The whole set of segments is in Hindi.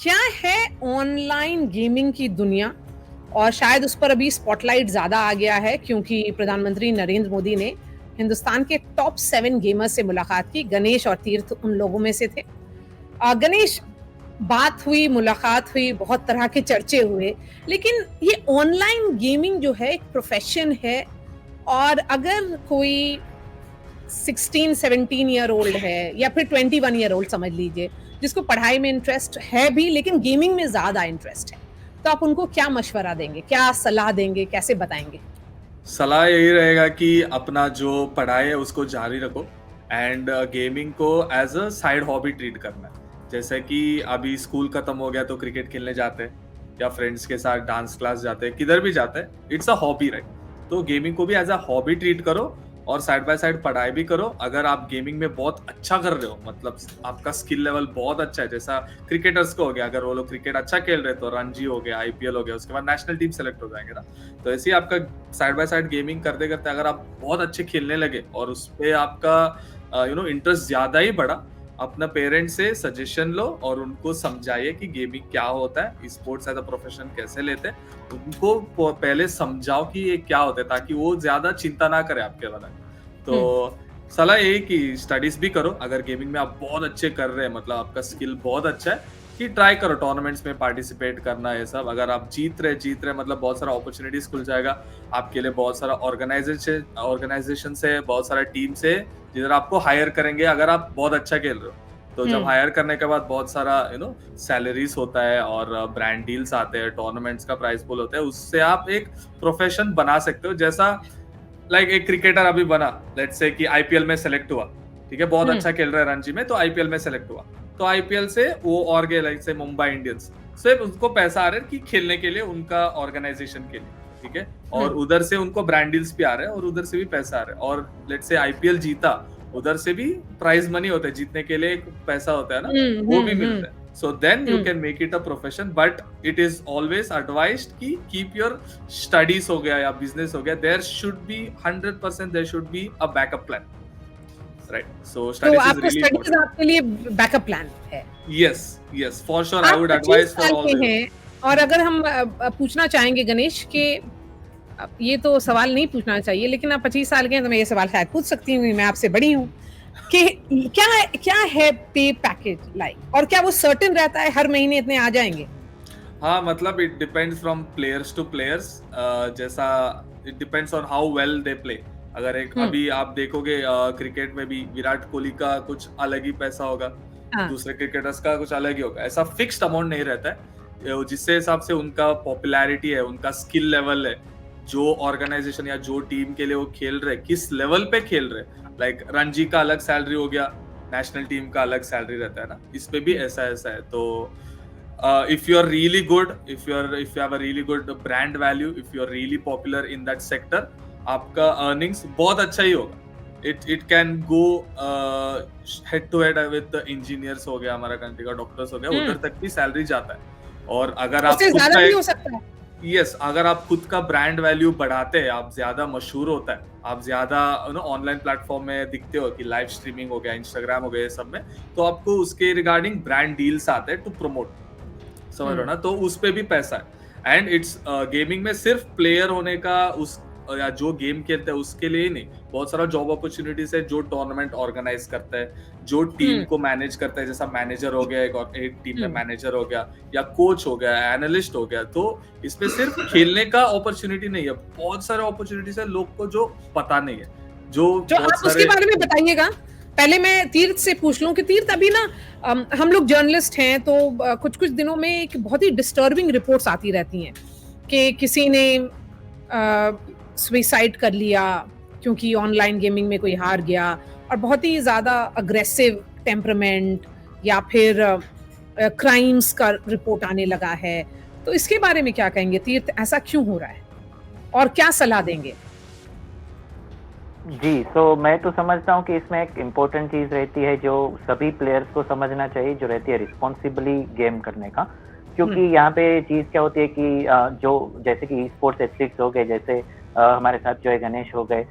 क्या है ऑनलाइन गेमिंग की दुनिया? और शायद उस पर अभी स्पॉटलाइट ज़्यादा आ गया है क्योंकि प्रधानमंत्री नरेंद्र मोदी ने हिंदुस्तान के टॉप 7 गेमर्स से मुलाकात की। गणेश और तीर्थ उन लोगों में से थे। गणेश, बात हुई, मुलाकात हुई, बहुत तरह के चर्चे हुए, लेकिन ये ऑनलाइन गेमिंग जो है एक प्रोफ़ेशन है और अगर कोई 16-17 ईयर ओल्ड है या फिर 21 ईयर ओल्ड समझ लीजिए, जिसको पढ़ाई में इंटरेस्ट है भी लेकिन गेमिंग में ज़्यादा इंटरेस्ट है, तो आप उनको क्या मशवरा देंगे? क्या सलाह देंगे? कैसे बताएँगे? सलाह यही रहेगा कि अपना जो पढ़ाई है उसको जारी रखो एंड गेमिंग को as a side hobby treat करना है। जैसे कि अभी स्कूल खत्म हो गया तो क्रिकेट खेलने जाते हैं या फ्रेंड्स के साथ डांस क्लास जाते हैं, किधर भी जाते हैं, इट्स अ हॉबी राइट। तो गेमिंग को भी एज अ हॉबी ट्रीट करो और साइड बाय साइड पढ़ाई भी करो। अगर आप गेमिंग में बहुत अच्छा कर रहे हो, मतलब आपका स्किल लेवल बहुत अच्छा है, जैसा क्रिकेटर्स को हो गया, अगर वो लोग क्रिकेट अच्छा खेल रहे तो रणजी हो गया, आईपीएल हो गया, उसके बाद नेशनल टीम सेलेक्ट हो जाएंगे ना। तो ऐसे ही आपका साइड बाय साइड गेमिंग करते करते अगर आप बहुत अच्छे खेलने लगे और उस पे आपका इंटरेस्ट ज्यादा ही बढ़ा, अपना पेरेंट्स से सजेशन लो और उनको समझाइए कि गेमिंग क्या होता है, स्पोर्ट्स एज अ प्रोफेशन कैसे लेते हैं। उनको पहले समझाओ कि ये क्या होता है ताकि वो ज्यादा चिंता ना करे आपके बारे में। तो हुँ। सलाह यही कि स्टडीज भी करो। अगर गेमिंग में आप बहुत अच्छे कर रहे हैं, मतलब आपका स्किल बहुत अच्छा है, कि ट्राई करो टूर्नामेंट्स में पार्टिसिपेट करना, ये सब। अगर आप जीत रहे मतलब बहुत सारा अपॉर्चुनिटीज खुल जाएगा आपके लिए। बहुत सारा ऑर्गेनाइजेशन से, बहुत सारा टीम से जिधर आपको हायर करेंगे अगर आप बहुत अच्छा खेल रहे हो। तो जब हुँ। हायर करने के बाद बहुत सारा सैलरीज होता है और ब्रांड डील्स आते हैं, टूर्नामेंट्स का प्राइस पूल होता है, उससे आप एक प्रोफेशन बना सकते हो। जैसा एक क्रिकेटर अभी बना, लेट्स से कि आईपीएल में सेलेक्ट हुआ, ठीक है, बहुत हुँ। अच्छा खेल रहा है रणजी में, तो आईपीएल में सेलेक्ट हुआ। तो आईपीएल से वो और गए, लाइक से मुंबई इंडियंस, सिर्फ उनको पैसा आ रहा है कि खेलने के लिए, उनका ऑर्गेनाइजेशन के लिए, ठीक है। हुँ। और उधर से उनको ब्रांड डील्स भी आ रहे हैं और उधर से भी पैसा आ रहा है। और लेट्स से आईपीएल जीता, उधर से भी प्राइज मनी होता है, जीतने के लिए एक पैसा होता है ना, हुँ, वो हुँ, भी हुँ, मिलता है। So then you hmm. can make it a profession, but it is always advised कि keep your studies हो गया या business हो गया, there should be 100% there should be a backup plan, right? So तो studies is आपको really स्टडीज़ important. आपके लिए बैकअप प्लान है। Yes, yes, for sure I आप would 25 advise for साल all के the youth. हैं और अगर हम पूछना चाहेंगे गणेश कि ये तो सवाल नहीं पूछना चाहिए लेकिन आप 25 साल के हैं तो मैं ये सवाल शायद पूछ सकती हूँ, मैं आपसे बड़ी हूँ, कि क्या है पे पैकेज लाइक और क्या वो सर्टेन रहता है हर महीने इतने आ जाएँगे? हाँ, मतलब it depends from players to players. जैसा it depends on how well they play. अगर एक हुँ। अभी आप देखोगे क्रिकेट में भी विराट कोहली का कुछ अलग ही पैसा होगा, हाँ। दूसरे क्रिकेटर्स का कुछ अलग ही होगा। ऐसा फिक्स्ड अमाउंट नहीं रहता है। जिससे हिसाब से उनका पॉपुलैरिटी है, उनका स्किल लेवल है, जो ऑर्गेनाइजेशन या जो टीम के लिए वो खेल रहे, किस लेवल पे खेल रहे। लाइक रणजी का अलग सैलरी हो गया, नेशनल टीम का अलग सैलरी रहता है ना, इस पे भी ऐसा ऐसा है। तो if you are really good, if you have a really good brand value, if you are really popular in that sector, आपका earnings बहुत अच्छा ही होगा। It can go head to head with the engineers हो गया, हमारा कंट्री का डॉक्टर्स हो गया, हुँ। उधर तक भी सैलरी जाता है। और अगर आप उससे खुद ज़्यादा का भी एक हो सकता है। यस, अगर आप खुद का ब्रांड वैल्यू बढ़ाते हैं, आप ज्यादा मशहूर होता है, आप ज्यादा ऑनलाइन प्लेटफॉर्म में दिखते हो कि लाइव स्ट्रीमिंग हो गया, इंस्टाग्राम हो गया, ये सब में, तो आपको उसके रिगार्डिंग ब्रांड डील्स आते हैं टू प्रमोट। समझ रहे हो हुँ। ना, तो उस पे भी पैसा है। एंड इट्स गेमिंग में सिर्फ प्लेयर होने का उस या जो गेम खेलते हैं उसके लिए ही नहीं, बहुत सारा जॉब अपॉर्चुनिटीज है। जो टूर्नामेंट ऑर्गेनाइज करता है, जो टीम हुँ। को मैनेज करता है, जैसा मैनेजर हो गया, एक टीम में हुँ। मैनेजर हो गया या कोच हो गया, एनालिस्ट हो गया। तो इसमें सिर्फ खेलने का अपॉर्चुनिटी नहीं है, बहुत सारे अपॉर्चुनिटीज है लोग को जो पता नहीं है, जो जो बहुत आप उसके सारे। बारे में बताइएगा। पहले मैं तीर्थ से पूछ लूँ कि तीर्थ अभी ना हम लोग जर्नलिस्ट हैं तो कुछ-कुछ दिनों में एक बहुत ही डिस्टर्बिंग रिपोर्ट्स आती रहती हैं कि किसी ने सुसाइड कर लिया क्योंकि ऑनलाइन गेमिंग में कोई हार गया और बहुत ही ज़्यादा अग्रेसिव टेम्परामेंट या फिर क्राइम्स का रिपोर्ट आने लगा है। तो इसके बारे में क्या कहेंगे तीर्थ, ऐसा क्यों हो रहा है? और क्या सलाह देंगे? जी, तो मैं तो समझता हूँ कि इसमें एक इम्पोर्टेंट चीज़ रहती है जो सभी प्लेयर्स को समझना चाहिए, जो रहती है रिस्पॉन्सिबली गेम करने का। क्योंकि हुँ। यहाँ पे चीज़ क्या होती है कि जो जैसे कि स्पोर्ट्स एथलीट्स हो गए, जैसे हमारे साथ जो है गणेश हो गए,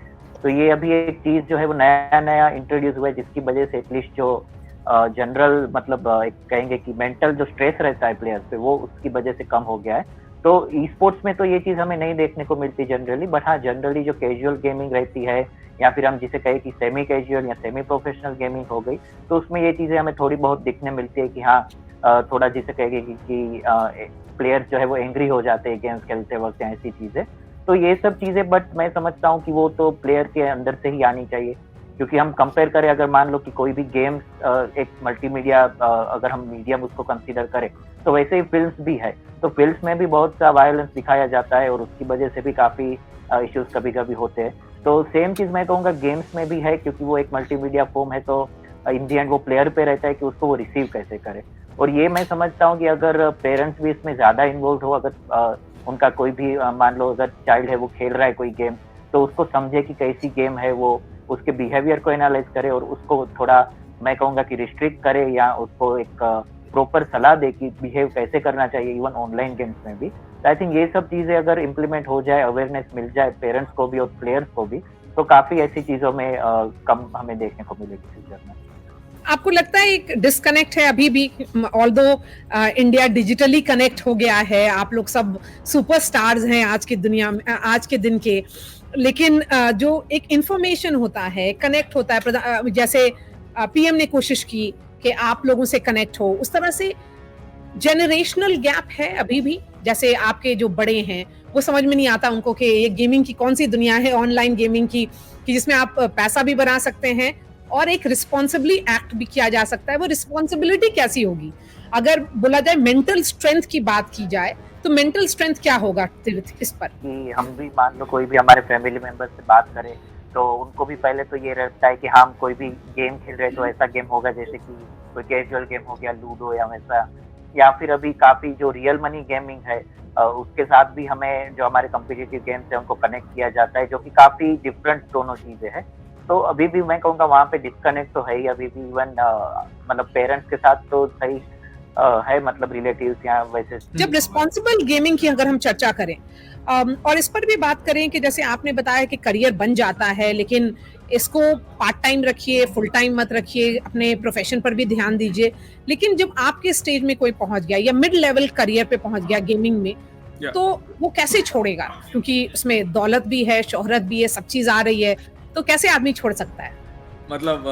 तो ये अभी एक चीज़ जो है वो नया-नया इंट्रोड्यूस हुआ है, जिसकी वजह से एटलीस्ट जो जनरल मतलब एक कहेंगे कि मेंटल जो स्ट्रेस रहता है प्लेयर्स पे वो उसकी वजह से कम हो गया है। तो ई स्पोर्ट्स में तो ये चीज हमें नहीं देखने को मिलती जनरली, बट हाँ जनरली जो कैजुअल गेमिंग रहती है या फिर हम जिसे कहे कि सेमी कैजुअल या सेमी प्रोफेशनल गेमिंग हो गई, तो उसमें ये चीजें हमें थोड़ी बहुत दिखने मिलती है कि हाँ थोड़ा जिसे कहेंगे कि प्लेयर्स जो है वो एंग्री हो जाते हैं गेम्स खेलते वक्त या ऐसी चीजें। तो ये सब चीजें बट मैं समझता हूँ कि वो तो प्लेयर के अंदर से ही आनी चाहिए, क्योंकि हम कंपेयर करें अगर मान लो कि कोई भी गेम्स एक मल्टीमीडिया अगर हम मीडियम उसको कंसीडर करें तो वैसे ही फिल्म्स भी है, तो फिल्म्स में भी बहुत सा वायलेंस दिखाया जाता है और उसकी वजह से भी काफी इश्यूज कभी कभी होते हैं। तो सेम चीज मैं कहूँगा गेम्स में भी है, क्योंकि वो एक मल्टीमीडिया फॉर्म है, तो इन दी एंड वो प्लेयर पे रहता है कि उसको वो रिसीव कैसे करे। और ये मैं समझता हूँ कि अगर पेरेंट्स भी इसमें ज्यादा इन्वॉल्व हो, अगर उनका कोई भी मान लो अगर चाइल्ड है वो खेल रहा है कोई गेम, तो उसको समझे कि कैसी गेम है, वो उसके बिहेवियर को एनालाइज करे और उसको थोड़ा मैं कहूँगा कि रिस्ट्रिक्ट करे या उसको एक प्रॉपर सलाह दे कि बिहेव कैसे करना चाहिए इवन ऑनलाइन गेम्स में भी। आई थिंक ये सब चीजें अगर इम्प्लीमेंट हो जाए, अवेयरनेस मिल जाए पेरेंट्स को भी और प्लेयर्स को भी, तो काफी ऐसी चीजों में कम हमें देखने को मिलेगी फ्यूचर में। आपको लगता है एक डिस्कनेक्ट है अभी भी, ऑल्दो इंडिया डिजिटली कनेक्ट हो गया है, आप लोग सब सुपरस्टार्स हैं आज की दुनिया में, आज के दिन के, लेकिन जो एक इंफॉर्मेशन होता है, कनेक्ट होता है, जैसे पीएम ने कोशिश की कि आप लोगों से कनेक्ट हो, उस तरह से जनरेशनल गैप है अभी भी। जैसे आपके जो बड़े हैं वो समझ में नहीं आता उनको कि ये गेमिंग की कौन सी दुनिया है, ऑनलाइन गेमिंग की, कि जिसमें आप पैसा भी बना सकते हैं और एक रिस्पॉन्सिबली एक्ट भी किया जा सकता है। वो रिस्पॉन्सिबिलिटी कैसी होगी? अगर बोला जाए मेंटल स्ट्रेंथ की बात की जाए तो मेंटल स्ट्रेंथ क्या होगा इस पर? कि हम भी मान लो कोई भी हमारे फैमिली मेंबर से बात करें तो उनको भी पहले तो ये रहता है कि हम कोई भी गेम खेल रहे तो ऐसा गेम होगा जैसे कि कोई कैजुअल गेम हो गया लूडो या वैसा, या फिर अभी काफी जो रियल मनी गेमिंग है उसके साथ भी हमें जो हमारे कॉम्पिटिटिव गेम्स है उनको कनेक्ट किया जाता है, जो कि काफी डिफरेंट दोनों चीजें हैं। तो अभी भी मैं कहूँगा वहाँ पे डिस्कनेक्ट तो है ही अभी भी, इवन मतलब पेरेंट्स के साथ तो सही है, मतलब रिलेटिव्स या वैसे। जब रिस्पॉन्सिबल गेमिंग की अगर हम चर्चा करें और इस पर भी बात करें कि जैसे आपने बताया कि करियर बन जाता है, लेकिन इसको पार्ट टाइम रखिए, फुल टाइम मत रखिए, अपने प्रोफेशन पर भी ध्यान दीजिए। लेकिन जब आपके स्टेज में कोई पहुंच गया या मिड लेवल करियर पे पहुंच गया गेमिंग में, तो वो कैसे छोड़ेगा? क्योंकि उसमें दौलत भी है, शोहरत भी है, सब चीज आ रही है, तो कैसे आदमी छोड़ सकता है? मतलब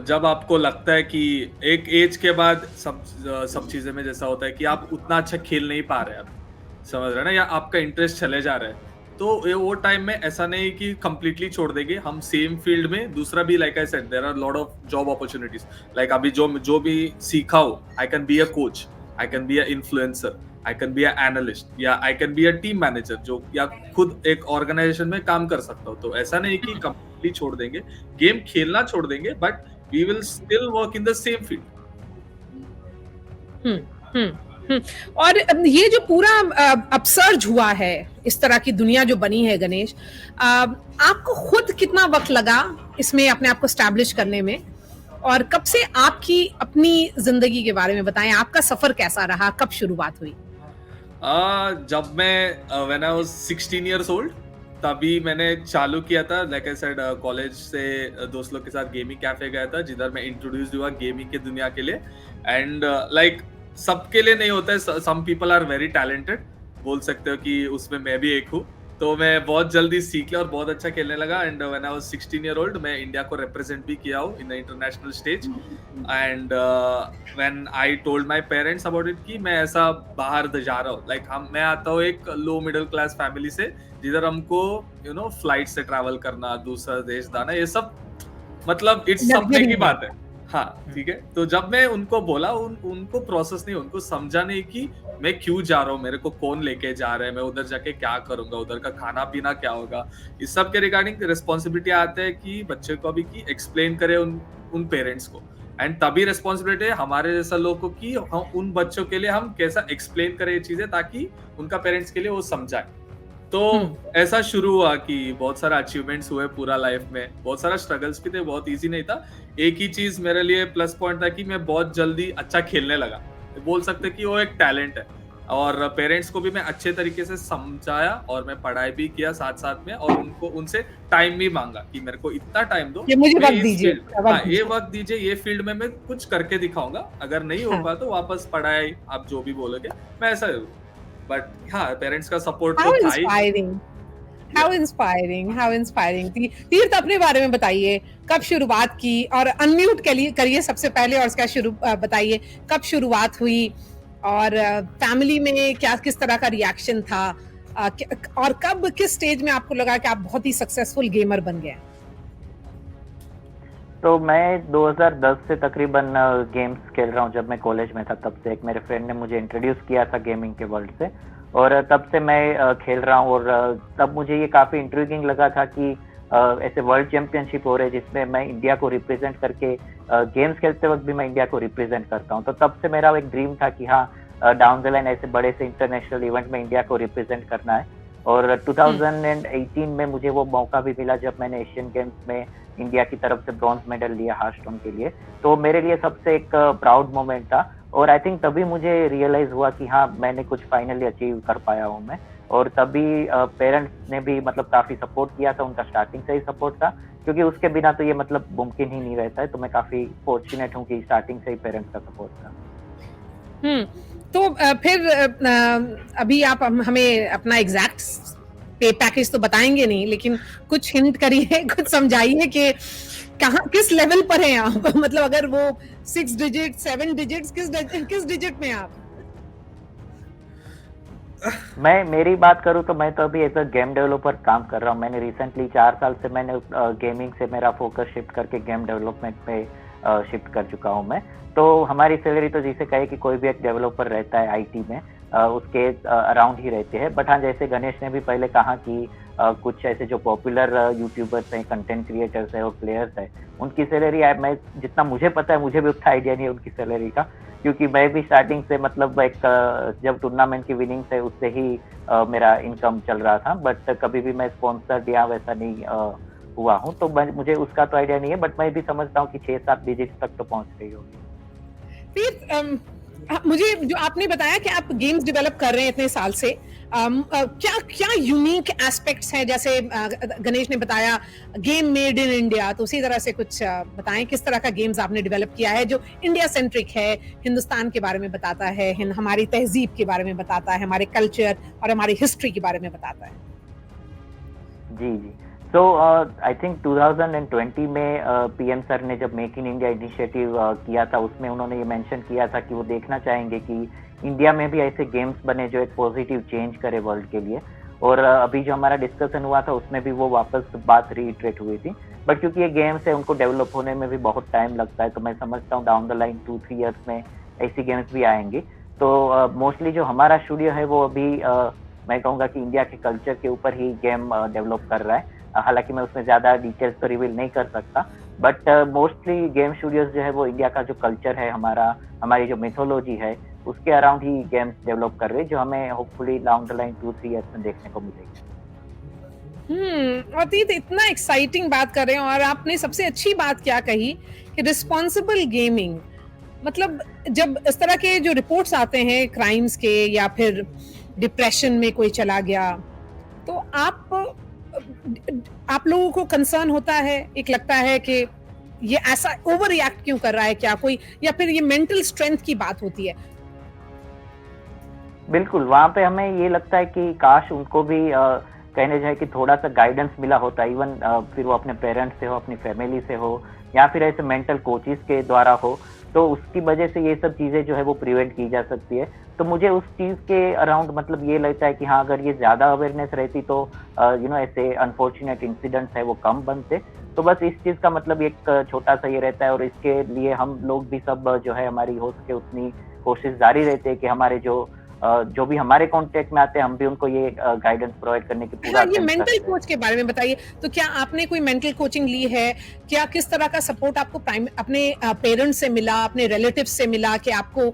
जब आपको लगता है कि एक एज के बाद सब चीजें में जैसा होता है कि आप उतना अच्छा खेल नहीं पा रहे, आप समझ रहे हैं ना, या आपका इंटरेस्ट चले जा रहा है, तो वो टाइम में ऐसा नहीं कि कंप्लीटली छोड़ देंगे हम। सेम फील्ड में दूसरा भी, like I said, there are lot of job opportunities. Like अभी जो भी सीखा हो, I can be a coach, I can be a influencer, I can be a analyst, या I can be a team manager, जो या खुद एक ऑर्गेनाइजेशन में काम कर सकता हो। तो ऐसा नहीं कि कंप्लीटली छोड़ देंगे, गेम खेलना छोड़ देंगे, but we will still work in the same field. और ये जो पूरा अपसर्ज हुआ है, इस तरह की दुनिया जो बनी है गणेश, आपको खुद कितना वक्त लगा इसमें अपने आप को स्टैब्लिश करने में, और कब से आपकी अपनी जिंदगी के बारे में बताएं, आपका सफर कैसा रहा, कब शुरुआत हुई? जब मैं when I was 16 years old, तभी मैंने चालू किया था। लाइक आई सेड, कॉलेज से दोस्त लोग के साथ गेमिंग कैफे गया था, जिधर मैं इंट्रोड्यूस हुआ गेमिंग के दुनिया के लिए। एंड लाइक सबके लिए नहीं होता है, some people are very talented, बोल सकते हो कि उसमें मैं भी एक हूँ। तो मैं बहुत जल्दी सीख लिया और बहुत अच्छा खेलने लगा। And when I was 16 year old, मैं इंडिया को रिप्रेजेंट भी किया हूँ in the international stage. And when I told my parents about it कि मैं ऐसा बाहर जा रहा हूँ, लाइक मैं आता हूँ एक लो मिडिल क्लास फैमिली से, जिधर हमको फ्लाइट से ट्रैवल करना, दूसरा देश जाना, ये सब मतलब इट्स सपने की बात है। हाँ, ठीक है। तो जब मैं उनको बोला, उनको प्रोसेस नहीं, उनको समझा नहीं कि मैं क्यों जा रहा हूँ, मेरे को कौन लेके जा रहा है, मैं उधर जाके क्या करूंगा, उधर का खाना पीना क्या होगा, इस सब के रिगार्डिंग रिस्पॉन्सिबिलिटी आते हैं कि बच्चे को भी कि एक्सप्लेन करे उन पेरेंट्स को। एंड तभी रिस्पॉन्सिबिलिटी है हमारे जैसा लोगों को कि हम उन बच्चों के लिए हम कैसा एक्सप्लेन करें ये चीजें, ताकि उनका पेरेंट्स के लिए वो समझाए। तो ऐसा शुरू हुआ कि बहुत सारा अचीवमेंट्स हुए पूरा लाइफ में, बहुत सारा स्ट्रगल्स भी थे, बहुत इजी नहीं था। एक ही चीज मेरे लिए प्लस पॉइंट था कि मैं बहुत जल्दी अच्छा खेलने लगा, बोल सकते कि वो एक टैलेंट है। और पेरेंट्स को भी मैं अच्छे तरीके से समझाया और मैं पढ़ाई भी किया साथ साथ में, और उनको उनसे टाइम भी मांगा कि मेरे को इतना टाइम दो, ये मुझे मैं वक्त इस दीजिए, फील्ड, हाँ वक्त ये दीजिए। वक्त दीजिए, ये फील्ड में मैं कुछ करके दिखाऊंगा, अगर नहीं हो हाँ। पाया तो वापस पढ़ाई, आप जो भी बोलोगे मैं ऐसा, बट हाँ पेरेंट्स का सपोर्ट हाउ तो था ही। Inspiring, how Yeah. Inspiring, how inspiring. Tirth, अपने बारे में बताइए, कब शुरुआत की, और अनम्यूट करिए सबसे पहले, और उसका बताइए कब शुरुआत हुई, और फैमिली में क्या किस तरह का रिएक्शन था, और कब किस स्टेज में आपको लगा कि आप बहुत ही सक्सेसफुल गेमर बन गए? तो मैं 2010 से तकरीबन गेम्स खेल रहा हूँ। जब मैं कॉलेज में था तब से एक मेरे फ्रेंड ने मुझे इंट्रोड्यूस किया था गेमिंग के वर्ल्ड से, और तब से मैं खेल रहा हूँ। और तब मुझे ये काफ़ी इंट्रीगिंग लगा था कि ऐसे वर्ल्ड चैंपियनशिप हो रहे जिसमें मैं इंडिया को रिप्रेजेंट करके, गेम्स खेलते वक्त भी मैं इंडिया को रिप्रेजेंट करता हूँ। तो तब से मेरा एक ड्रीम था कि हाँ, डाउन द लाइन ऐसे बड़े से इंटरनेशनल इवेंट में इंडिया को रिप्रेजेंट करना है। और 2018 में मुझे वो मौका भी मिला जब मैंने एशियन गेम्स में इंडिया की तरफ से ब्रॉन्ज मेडल लिया हार्स्टोन के लिए। तो मेरे लिए सबसे एक प्राउड मोमेंट था, और आई थिंक तभी मुझे रियलाइज हुआ कि हाँ, मैंने कुछ फाइनली अचीव कर पाया हूँ मैं। और तभी पेरेंट्स ने भी मतलब काफ़ी सपोर्ट किया था, उनका स्टार्टिंग से ही सपोर्ट था, क्योंकि उसके बिना तो ये मतलब मुमकिन ही नहीं रहता है। तो मैं काफ़ी फॉर्चुनेट हूँ कि स्टार्टिंग से ही पेरेंट्स का सपोर्ट था। तो फिर अभी आप हमें अपना एग्जैक्ट पे पैकेज तो बताएंगे नहीं, लेकिन कुछ हिंट करिए, कुछ समझाइए कि कहाँ किस लेवल पर हैं आप मतलब अगर वो 6 डिजिट 7 डिजिट्स, किस डिजिट में आप? मैं मेरी बात करूँ तो मैं तो अभी एज अ गेम डेवलपर काम कर रहा हूँ। मैंने रिसेंटली 4 साल से मैंने गेमिंग से मेरा फोकस शिफ्ट करके गेम डेवलपमेंट में शिफ्ट कर चुका हूँ मैं। तो हमारी सैलरी तो जिसे कहे कि कोई भी एक डेवलपर रहता है आईटी में, उसके अराउंड ही रहते हैं। बट हाँ, जैसे गणेश ने भी पहले कहा कि कुछ ऐसे जो पॉपुलर यूट्यूबर्स हैं, कंटेंट क्रिएटर्स हैं और प्लेयर्स हैं, उनकी सैलरी, मैं जितना मुझे पता है, मुझे भी उतना आइडिया नहीं है उनकी सैलरी का, क्योंकि मैं भी स्टार्टिंग से मतलब एक जब टूर्नामेंट की विनिंग से उससे ही मेरा इनकम चल रहा था। बट कभी भी मैं स्पॉन्सर्ड या वैसा नहीं हुआ हूँ, तो मुझे उसका तो आइडिया नहीं है। बट मैं भी समझता हूँ कि 6-7 डिजिट तक तो पहुँच रही होगी। फिर मुझे जो आपने बताया कि आप गेम्स डेवलप कर रहे हैं इतने साल से, क्या क्या यूनिक एस्पेक्ट्स हैं, जैसे गणेश ने बताया गेम मेड इन इंडिया, तो उसी तरह से कुछ बताएं किस तरह का गेम्स आपने डेवलप किया है जो इंडिया सेंट्रिक है, हिंदुस्तान के बारे में बताता है, हमारी तहजीब के बारे में बताता है, हमारे कल्चर और हमारी हिस्ट्री के बारे में बताता है। जी जी। सो आई थिंक 2020 में पीएम सर ने जब मेक इन इंडिया इनिशिएटिव किया था, उसमें उन्होंने ये मेंशन किया था कि वो देखना चाहेंगे कि इंडिया में भी ऐसे गेम्स बने जो एक पॉजिटिव चेंज करे वर्ल्ड के लिए। और अभी जो हमारा डिस्कशन हुआ था उसमें भी वो वापस बात रीइटरेट हुई थी। बट क्योंकि ये गेम्स है, उनको डेवलप होने में भी बहुत टाइम लगता है, तो मैं समझता हूँ डाउन द लाइन 2-3 ईयर्स में ऐसी गेम्स भी आएंगी। तो मोस्टली जो हमारा स्टूडियो है वो अभी मैं कहूँगा कि इंडिया के कल्चर के ऊपर ही गेम डेवलप कर रहा है। हालांकि मैं उसमें ज़्यादा डिटेल्स तो रिवील नहीं कर सकता, बट मोस्टली गेम स्टूडियोज जो है वो इंडिया का जो कल्चर है, हमारी जो मिथोलॉजी है, उसके अराउंड ही गेम्स डेवलप कर रहे हैं, जो हमें hopefully down the line 2-3 years में देखने को मिलेगी। और ये इतना एक्साइटिंग बात कर रहे हैं, और आपने सबसे अच्छी बात क्या कही कि रिस्पॉन्सिबल गेमिंग, मतलब जब इस तरह के जो रिपोर्ट्स आते हैं क्राइम्स के, या फिर डिप्रेशन में कोई चला गया, तो आप लोगों को कंसर्न होता है, एक लगता है कि ये ऐसा ओवर रिएक्ट क्यों कर रहा है, क्या कोई, या फिर ये मेंटल स्ट्रेंथ की बात होती है? बिल्कुल, वहाँ पे हमें ये लगता है कि काश उनको भी कहने जाए कि थोड़ा सा गाइडेंस मिला होता, इवन फिर वो अपने पेरेंट्स से हो, अपनी फैमिली से हो, या फिर ऐसे मेंटल कोचेस के द्वारा हो, तो उसकी वजह से ये सब चीज़ें जो है वो प्रिवेंट की जा सकती है। तो मुझे उस चीज़ के अराउंड मतलब ये लगता है कि हाँ, अगर ये ज़्यादा अवेयरनेस रहती तो ऐसे अनफॉर्चुनेट इंसिडेंट्स है वो कम बनते। तो बस इस चीज़ का मतलब एक छोटा सा ये रहता है, और इसके लिए हम लोग भी सब जो है हमारी हो सके उतनी कोशिश जारी रहती है कि हमारे जो भी हमारे कांटेक्ट में आते हैं, हम भी उनको ये गाइडेंस प्रोवाइड करने की पूरा हाँ, ये मेंटल कोच के बारे में बताइए। तो क्या आपने कोई मेंटल कोचिंग ली है? क्या किस तरह का सपोर्ट आपको अपने पेरेंट्स से मिला, अपने रिलेटिव्स से मिला, कि आपको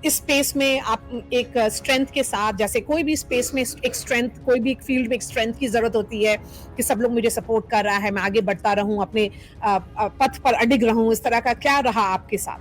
इस स्पेस में आप एक स्ट्रेंथ के साथ, जैसे कोई भी स्पेस में एक स्ट्रेंथ, कोई भी एक फील्ड में एक स्ट्रेंथ की जरूरत होती है कि सब लोग मुझे सपोर्ट कर रहा है, मैं आगे बढ़ता रहूं, अपने पथ पर अडिग रहूं, इस तरह का क्या रहा आपके साथ?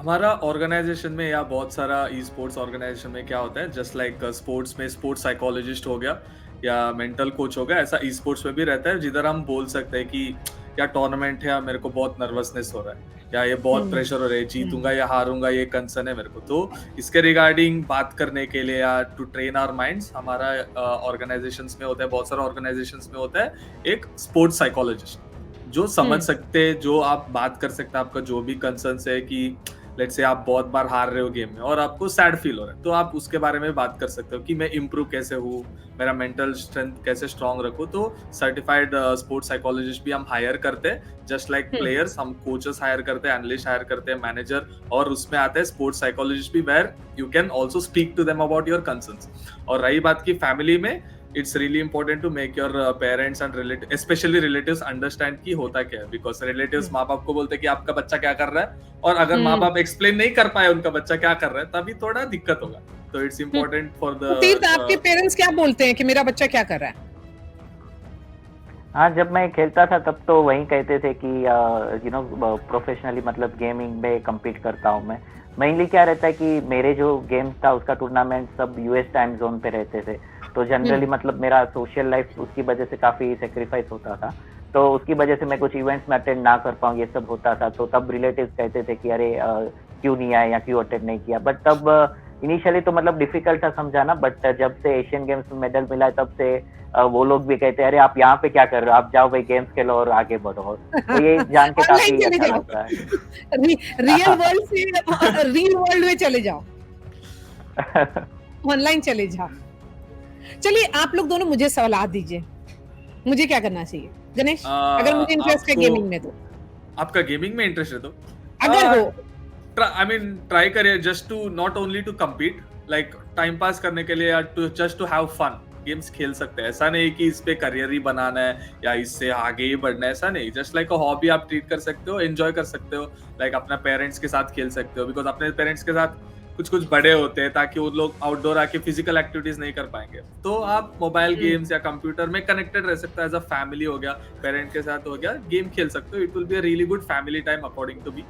हमारा ऑर्गेनाइजेशन में या बहुत सारा ई स्पोर्ट्स ऑर्गेनाइजेशन में क्या होता है, जस्ट लाइक स्पोर्ट्स में स्पोर्ट्स साइकोलॉजिस्ट हो गया या मेंटल कोच हो गया, ऐसा ई स्पोर्ट्स में भी रहता है, जिधर हम बोल सकते हैं कि या टूर्नामेंट है या मेरे को बहुत नर्वसनेस हो रहा है या ये बहुत प्रेशर हो रहा है, जीतूंगा या हारूंगा, ये कंसर्न है मेरे को। तो इसके रिगार्डिंग बात करने के लिए या टू ट्रेन आवर माइंड्स, हमारा ऑर्गेनाइजेशंस में होता है, बहुत सारे ऑर्गेनाइजेशंस में होता है एक स्पोर्ट्स साइकोलॉजिस्ट जो समझ सकते हैं, जो आप बात कर सकते हैं, आपका जो भी कंसर्न है कि लेट्स से आप बहुत बार हार रहे हो गेम में और आपको सैड फील हो रहा है, तो आप उसके बारे में बात कर सकते हो कि मैं इम्प्रूव कैसे हूँ, मेरा मेंटल स्ट्रेंथ कैसे स्ट्रांग रखूँ। तो सर्टिफाइड स्पोर्ट्स साइकोलॉजिस्ट भी हम हायर करते हैं, जस्ट लाइक प्लेयर्स हम कोचेस हायर करते हैं, एनालिस्ट हायर करते हैं, मैनेजर, और उसमें आते हैं स्पोर्ट्स साइकोलॉजिस्ट भी, where you can also speak to them about your concerns. और रही बात की फैमिली में, it's really important to make your parents and especially relatives understand कि होता क्या है, because relatives माँ बाप को बोलते हैं कि आपका बच्चा क्या कर रहा है, और अगर माँ बाप एक्सप्लेन नहीं कर पाए उनका बच्चा क्या कर रहा है, तभी थोड़ा दिक्कत होगा। तो इट्स इम्पोर्टेंट फॉर द तीर्थ, आपके पेरेंट्स क्या बोलते हैं कि मेरा बच्चा क्या कर रहा है? हाँ, जब मैं खेलता था तब तो वही कहते थे कि प्रोफेशनली मतलब गेमिंग में कम्पीट करता हूँ मैं। मेनली क्या रहता है कि मेरे जो गेम्स था उसका टूर्नामेंट सब यूएस टाइम जोन पे रहते थे, तो जनरली मतलब मेरा सोशल लाइफ उसकी वजह से काफ़ी सेक्रीफाइस होता था, तो उसकी वजह से मैं कुछ इवेंट्स में अटेंड ना कर पाऊँ, ये सब होता था। तो तब रिलेटिव्स कहते थे कि अरे क्यों नहीं आए या क्यों अटेंड नहीं किया। बट तब इनिशियली तो मतलब डिफिकल्ट था समझाना, बट जब से एशियन गेम्स में मेडल मिला है तब से वो लोग भी कहते हैं अरे आप यहाँ पे क्या कर रहे हो, आप जाओ भाई गेम्स खेलो और आगे बढ़ो। तो ये जान के काफी अच्छा लगता है। रियल वर्ल्ड से रियल वर्ल्ड में चले जाओ, ऑनलाइन चले जाओ। चलिए आप लोग दोनों मुझे सलाह दीजिए, मुझे क्या करना चाहिए? गणेश, अगर मुझे इंटरेस्ट है गेमिंग में, तो आपका गेमिंग में इंटरेस्ट है तो अगर हो ट्राई करिए, just to not only to compete, like time pass करने के लिए या just to have fun. Games खेल सकते हैं, ऐसा नहीं कि इस पे करियर ही बनाना है या इससे आगे ही बढ़ना है, ऐसा नहीं। जस्ट लाइक अ हॉबी आप ट्रीट कर सकते हो, एंजॉय कर सकते हो, लाइक अपना पेरेंट्स के साथ खेल सकते हो, बिकॉज अपने पेरेंट्स के साथ कुछ बड़े होते हैं ताकि वो लोग आउटडोर आके फिजिकल एक्टिविटीज नहीं कर पाएंगे, तो आप मोबाइल गेम्स या कंप्यूटर में कनेक्टेड रह सकते हो, एज अ फैमिली हो गया, पेरेंट के साथ हो गया, गेम खेल सकते हो। It will be a really good family time according to me.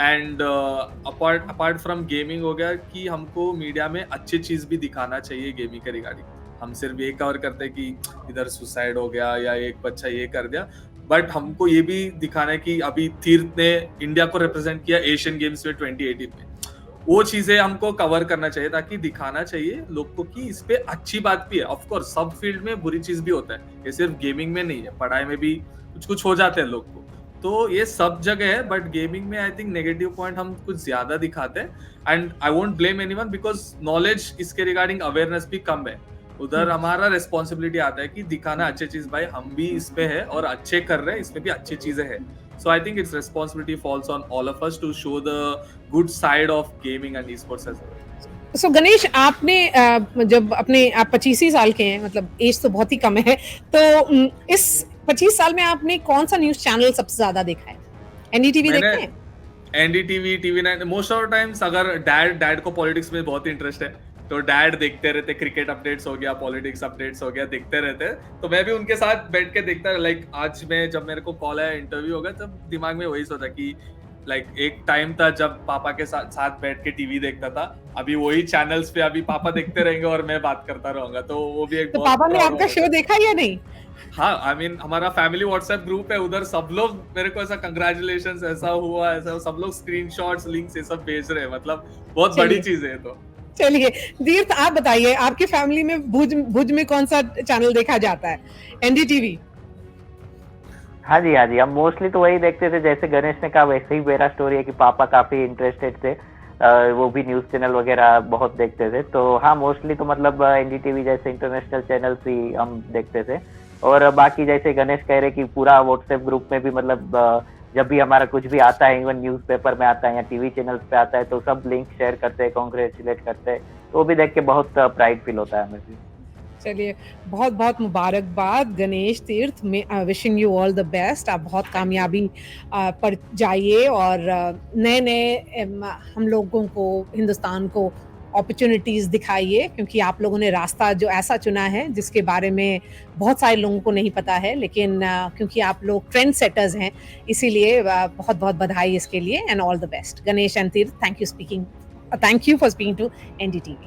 And apart from gaming हो गया कि हमको मीडिया में अच्छी चीज भी दिखाना चाहिए गेमिंग के रिगार्डिंग। हम सिर्फ ये कवर करते हैं कि इधर सुसाइड हो गया या एक बच्चा ये कर दिया, बट हमको ये भी दिखाना है कि अभी तीर्थ ने इंडिया को रिप्रेजेंट किया एशियन गेम्स में 2018 में, वो चीजें हमको कवर करना चाहिए, ताकि दिखाना चाहिए लोग को कि इस पे अच्छी बात भी है। ऑफ कोर्स सब फील्ड में बुरी चीज भी होता है, ये सिर्फ गेमिंग में नहीं है, पढ़ाई में भी कुछ हो जाते हैं लोग को, तो ये सब जगह है। बट गेमिंग में आई थिंक नेगेटिव पॉइंट हम कुछ ज्यादा दिखाते हैं, and I won't blame anyone, because knowledge इसके रिगार्डिंग अवेयरनेस भी कम है। उधर हमारा रिस्पॉन्सिबिलिटी आता है कि दिखाना अच्छी चीज, भाई हम भी इस पे है और अच्छे कर रहे हैं, इसमें भी अच्छी चीजें हैं। So I think its responsibility falls on all of us to show the good side of gaming and esports as well. So Ganesh, आपने जब आप 25 ही साल के हैं, मतलब एज तो बहुत ही कम है, तो इस 25 साल में आपने कौन सा न्यूज चैनल सबसे ज्यादा देखा है? एनडीटीवी देखते हैं? NDTV, TV9, most of the times अगर डैड को पॉलिटिक्स में बहुत इंटरेस्ट है तो डैड देखते रहते, क्रिकेट अपडेट्स हो गया, पॉलिटिक्स अपडेट्स हो गया, देखते रहते, तो मैं भी उनके साथ बैठ के देखता। लाइक आज में जब मेरे को कॉल आया, इंटरव्यू होगा, तब दिमाग में वही सोचा कि लाइक एक टाइम था जब पापा के साथ बैठ के टीवी देखता था, अभी वही चैनल्स पे अभी पापा देखते रहेंगे और मैं बात करता रहूंगा, तो वो भी एक तो पापा ने आपका शो देखा या नहीं? हाँ, आई मीन हमारा फैमिली व्हाट्सएप ग्रुप है, उधर सब लोग मेरे को ऐसा कंग्रेचुलेशंस, ऐसा हुआ, ऐसा सब लोग स्क्रीनशॉट्स, लिंक्स ये सब भेज रहे हैं, मतलब बहुत बड़ी चीज है। तो चलिए तीर्थ, आप बताइए, आपके फैमिली में भुज में कौन सा चैनल देखा जाता है? एनडीटीवी? हाँ जी, हम मोस्टली तो वही देखते थे, जैसे गणेश ने कहा वैसे ही मेरा स्टोरी है कि पापा काफी इंटरेस्टेड थे, वो भी न्यूज चैनल वगैरह बहुत देखते थे। तो हाँ, मोस्टली तो मतलब एनडीटीवी जैसे इंटरनेशनल चैनल्स ही हम देखते थे, और बाकी जैसे गणेश कह रहे कि पूरा व्हाट्सएप ग्रुप में भी मतलब जब भी हमारा कुछ भी आता है, इवन न्यूज़पेपर में आता है या टीवी चैनल्स पे आता है, तो सब लिंक शेयर करते हैं, कॉन्ग्रेचुलेट करते हैं, तो वो भी देख के बहुत प्राइड फील होता है हमें भी। चलिए, बहुत बहुत मुबारकबाद गणेश, तीर्थ में wishing you all the best. आप बहुत कामयाबी पर जाइए और नए हम लोगों को, हिंदुस्तान को अपॉर्चुनिटीज़ दिखाइए, क्योंकि आप लोगों ने रास्ता जो ऐसा चुना है जिसके बारे में बहुत सारे लोगों को नहीं पता है, लेकिन क्योंकि आप लोग ट्रेंड सेटर्स हैं, इसीलिए बहुत-बहुत बधाई इसके लिए and all the best. Ganesh and Tirth, thank you for speaking to NDTV.